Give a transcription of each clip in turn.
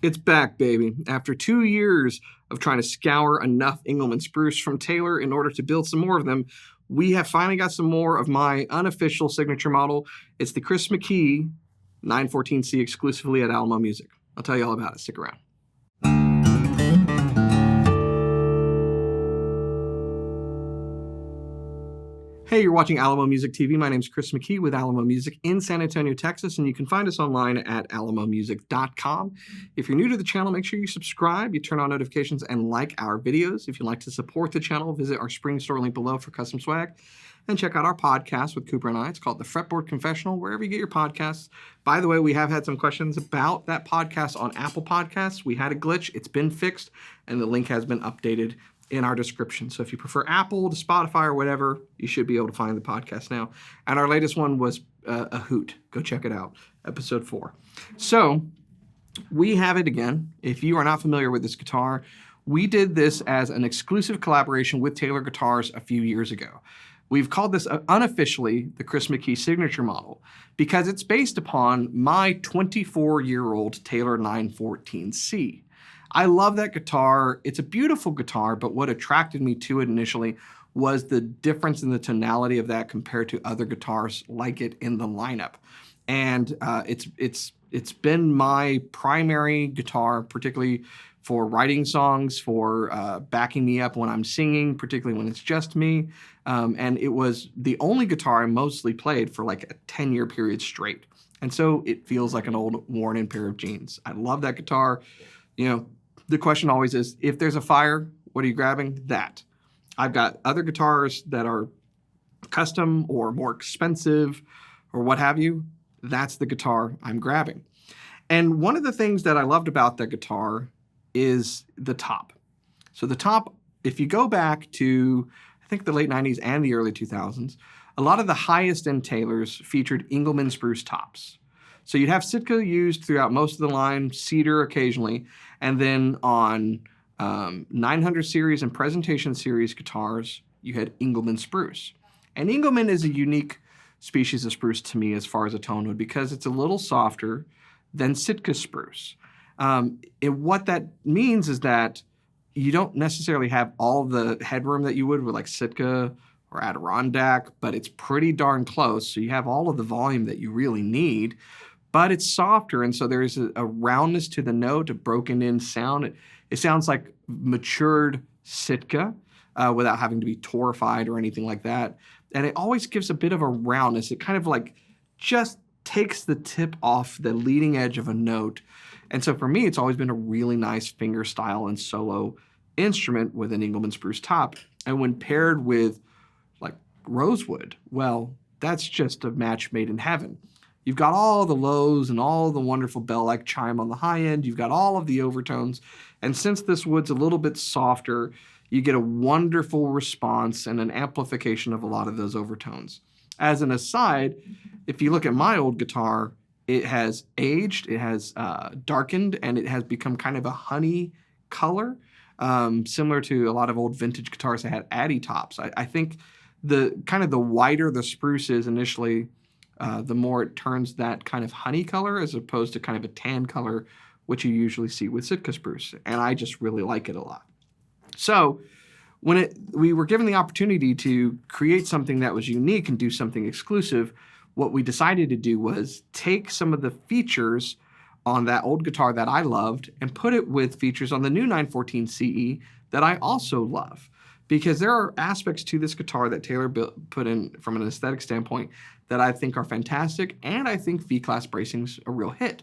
It's back, baby. After 2 years of trying to scour enough Engelmann Spruce from Taylor in order to build some more of them, we have finally got some more of my unofficial signature model. It's the Chris McKee 914C exclusively at Alamo Music. I'll tell you all about it. Stick around. Hey, you're watching Alamo Music TV. My name is Chris McKee with Alamo Music in San Antonio, Texas, and you can find us online at alamomusic.com. If you're new to the channel, make sure you subscribe, you turn on notifications, and like our videos. If you'd like to support the channel, visit our spring store link below for custom swag, and check out our podcast with Cooper and I. It's called the Fretboard Confessional, wherever you get your podcasts. By the way, we have had some questions about that podcast on Apple Podcasts. We had a glitch. It's been fixed, and the link has been updated in our description. So if you prefer Apple to Spotify or whatever, you should be able to find the podcast now. And our latest one was a hoot. Go check it out, episode 4. So we have it again. If you are not familiar with this guitar, we did this as an exclusive collaboration with Taylor Guitars a few years ago. We've called this unofficially the Chris McKee signature model because it's based upon my 24-year-old Taylor 914C. I love that guitar. It's a beautiful guitar, but what attracted me to it initially was the difference in the tonality of that compared to other guitars like it in the lineup. And it's been my primary guitar, particularly for writing songs, for backing me up when I'm singing, particularly when it's just me. And it was the only guitar I mostly played for like a 10-year period straight. And so it feels like an old worn-in pair of jeans. I love that guitar. You know, the question always is, if there's a fire, what are you grabbing? That. I've got other guitars that are custom or more expensive or what have you. That's the guitar I'm grabbing. And one of the things that I loved about that guitar is the top. So the top, if you go back to, I think the late 90s and the early 2000s, a lot of the highest end Taylors featured Engelmann Spruce tops. So you'd have Sitka used throughout most of the line, cedar occasionally, and then on 900 series and presentation series guitars, you had Engelmann Spruce. And Engelmann is a unique species of spruce to me as far as a tonewood because it's a little softer than Sitka spruce. What that means is that you don't necessarily have all the headroom that you would with like Sitka or Adirondack, but it's pretty darn close. So you have all of the volume that you really need. But it's softer, and so there's a roundness to the note, a broken-in sound. It sounds like matured Sitka without having to be torrified or anything like that. And it always gives a bit of a roundness. It kind of like just takes the tip off the leading edge of a note. And so for me, it's always been a really nice finger style and solo instrument with an Engelmann Spruce top. And when paired with like rosewood, well, that's just a match made in heaven. You've got all the lows and all the wonderful bell-like chime on the high end. You've got all of the overtones. And since this wood's a little bit softer, you get a wonderful response and an amplification of a lot of those overtones. As an aside, if you look at my old guitar, it has aged, it has darkened, and it has become kind of a honey color, similar to a lot of old vintage guitars that had Addy tops. I think the whiter the spruce is initially, the more it turns that kind of honey color as opposed to kind of a tan color, which you usually see with Sitka spruce. And I just really like it a lot. So when we were given the opportunity to create something that was unique and do something exclusive, what we decided to do was take some of the features on that old guitar that I loved and put it with features on the new 914 CE that I also love. Because there are aspects to this guitar that Taylor put in from an aesthetic standpoint that I think are fantastic, and I think V-Class bracing's a real hit.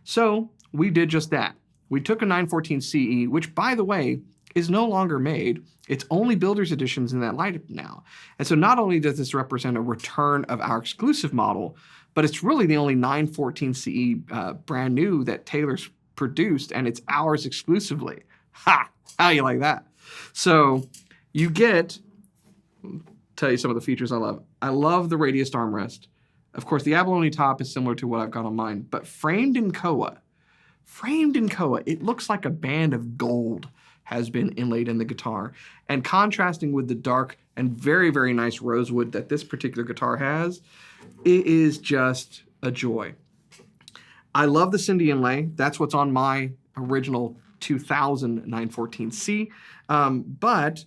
So we did just that. We took a 914 CE, which, by the way, is no longer made. It's only builder's editions in that lineup now. And so not only does this represent a return of our exclusive model, but it's really the only 914 CE brand new that Taylor's produced, and it's ours exclusively. Ha! How you like that? So you get, I'll tell you some of the features I love. I love the radiused armrest. Of course, the abalone top is similar to what I've got on mine, but framed in koa, it looks like a band of gold has been inlaid in the guitar. And contrasting with the dark and very, very nice rosewood that this particular guitar has, it is just a joy. I love the Cindy inlay. That's what's on my original 2000 914C. But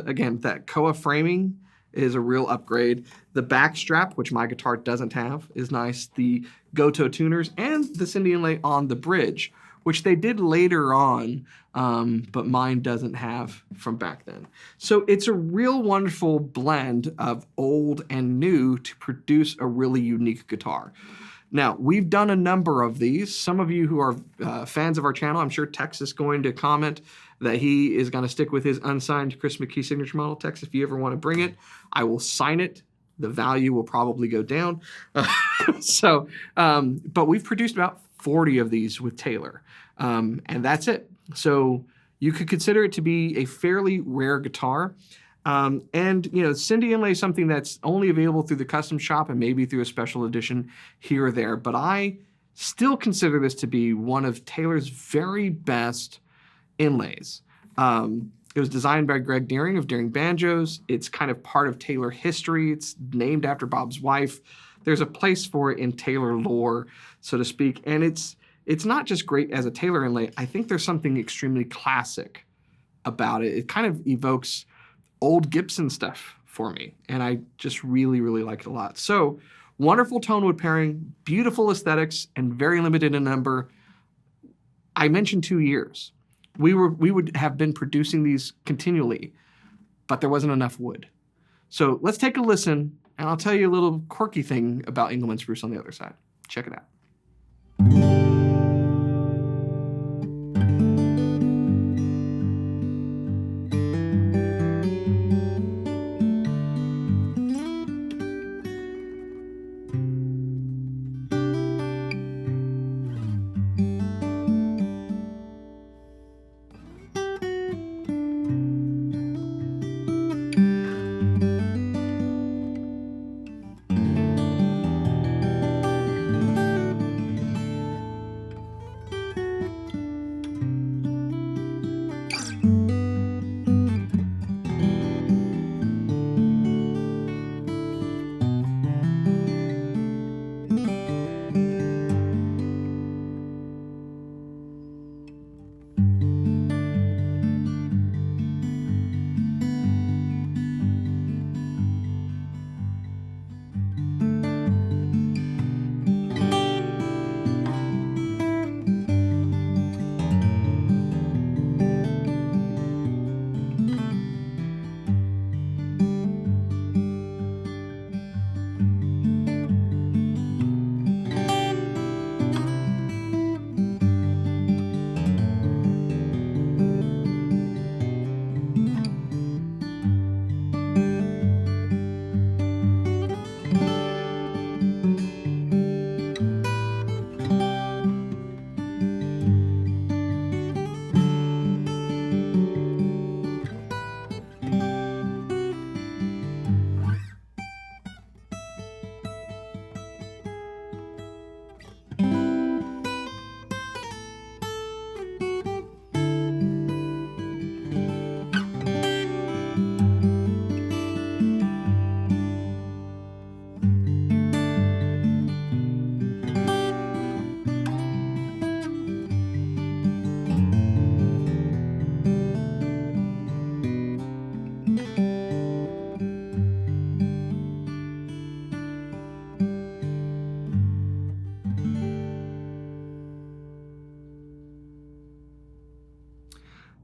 again, that Koa framing is a real upgrade. The back strap, which my guitar doesn't have, is nice. The Goto tuners and the Cindy inlay on the bridge, which they did later on, but mine doesn't have from back then. So it's a real wonderful blend of old and new to produce a really unique guitar. Now, we've done a number of these. Some of you who are fans of our channel, I'm sure Tex is going to comment that he is going to stick with his unsigned Chris McKee signature model. Tex, if you ever want to bring it, I will sign it. The value will probably go down. But we've produced about 40 of these with Taylor, and that's it. So you could consider it to be a fairly rare guitar. And Cindy inlay is something that's only available through the custom shop and maybe through a special edition here or there. But I still consider this to be one of Taylor's very best inlays. It was designed by Greg Deering of Deering Banjos. It's kind of part of Taylor history. It's named after Bob's wife. There's a place for it in Taylor lore, so to speak. And it's not just great as a Taylor inlay. I think there's something extremely classic about it. It kind of evokes old Gibson stuff for me, and I just really, really like it a lot. So wonderful tonewood pairing, beautiful aesthetics, and very limited in number. I mentioned 2 years. We would have been producing these continually, but there wasn't enough wood. So let's take a listen, and I'll tell you a little quirky thing about Engelmann Spruce on the other side. Check it out.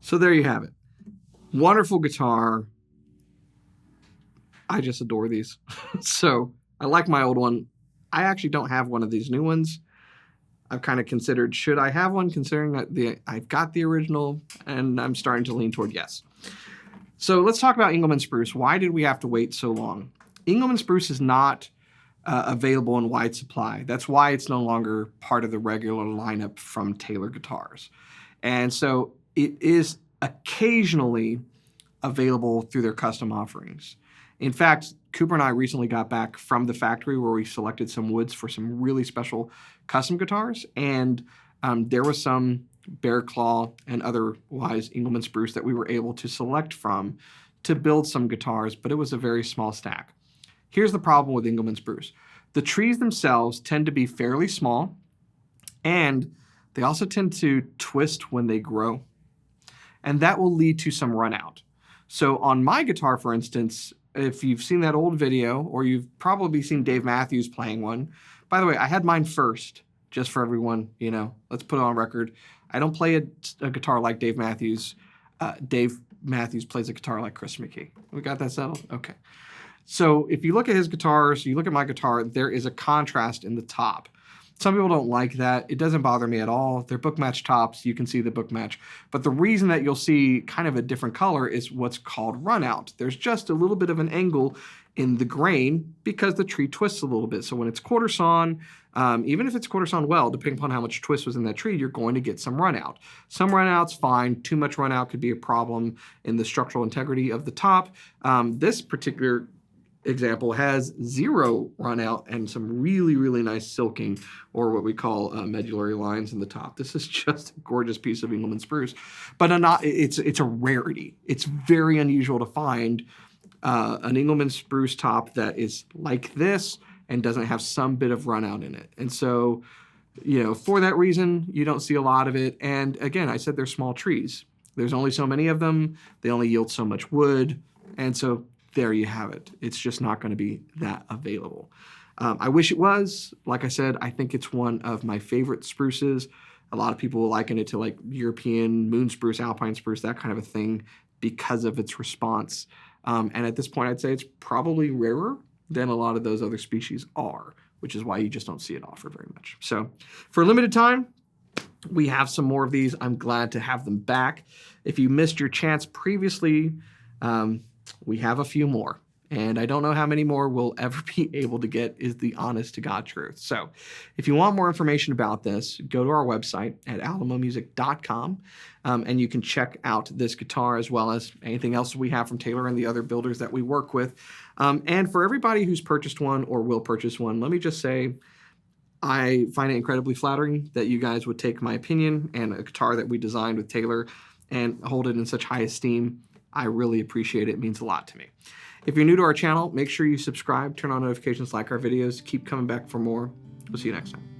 So there you have it. Wonderful guitar. I just adore these. So I like my old one. I actually don't have one of these new ones. I've kind of considered, should I have one, considering that I've got the original, and I'm starting to lean toward yes. So let's talk about Engelmann Spruce. Why did we have to wait so long? Engelmann Spruce is not available in wide supply. That's why it's no longer part of the regular lineup from Taylor Guitars. And so it is occasionally available through their custom offerings. In fact, Cooper and I recently got back from the factory where we selected some woods for some really special custom guitars, and there was some bear claw and otherwise Engelmann Spruce that we were able to select from to build some guitars, but it was a very small stack. Here's the problem with Engelmann Spruce. The trees themselves tend to be fairly small, and They also tend to twist when they grow, and that will lead to some run out. So on my guitar, for instance, if you've seen that old video, or you've probably seen Dave Matthews playing one. By the way, I had mine first, just for everyone, you know, let's put it on record. I don't play a guitar like Dave Matthews. Dave Matthews plays a guitar like Chris McKee. We got that settled? Okay. So if you look at his guitars, you look at my guitar, there is a contrast in the top. Some people don't like that. It doesn't bother me at all. They're book match tops. You can see the book match. But the reason that you'll see kind of a different color is what's called run out. There's just a little bit of an angle in the grain because the tree twists a little bit. So when it's quarter sawn, even if it's quarter sawn well, depending upon how much twist was in that tree, you're going to get some run out. Some run out's fine. Too much run out could be a problem in the structural integrity of the top. This particular example has 0 run out and some really, really nice silking, or what we call medullary lines in the top. This is just a gorgeous piece of Engelmann spruce, but it's a rarity. It's very unusual to find an Engelmann spruce top that is like this and doesn't have some bit of run out in it. And so, you know, for that reason, you don't see a lot of it. And again, I said they're small trees. There's only so many of them. They only yield so much wood. And so there you have it. It's just not going to be that available. I wish it was. Like I said, I think it's one of my favorite spruces. A lot of people will liken it to like European moon spruce, alpine spruce, that kind of a thing because of its response. And at this point, I'd say it's probably rarer than a lot of those other species are, which is why you just don't see it offered very much. So for a limited time, we have some more of these. I'm glad to have them back. If you missed your chance previously, we have a few more, and I don't know how many more we'll ever be able to get, is the honest to God truth. So if you want more information about this, go to our website at alamomusic.com, and you can check out this guitar as well as anything else we have from Taylor and the other builders that we work with. And for everybody who's purchased one or will purchase one, let me just say, I find it incredibly flattering that you guys would take my opinion and a guitar that we designed with Taylor and hold it in such high esteem. I really appreciate it. It means a lot to me. If you're new to our channel, make sure you subscribe, turn on notifications, like our videos, keep coming back for more. We'll see you next time.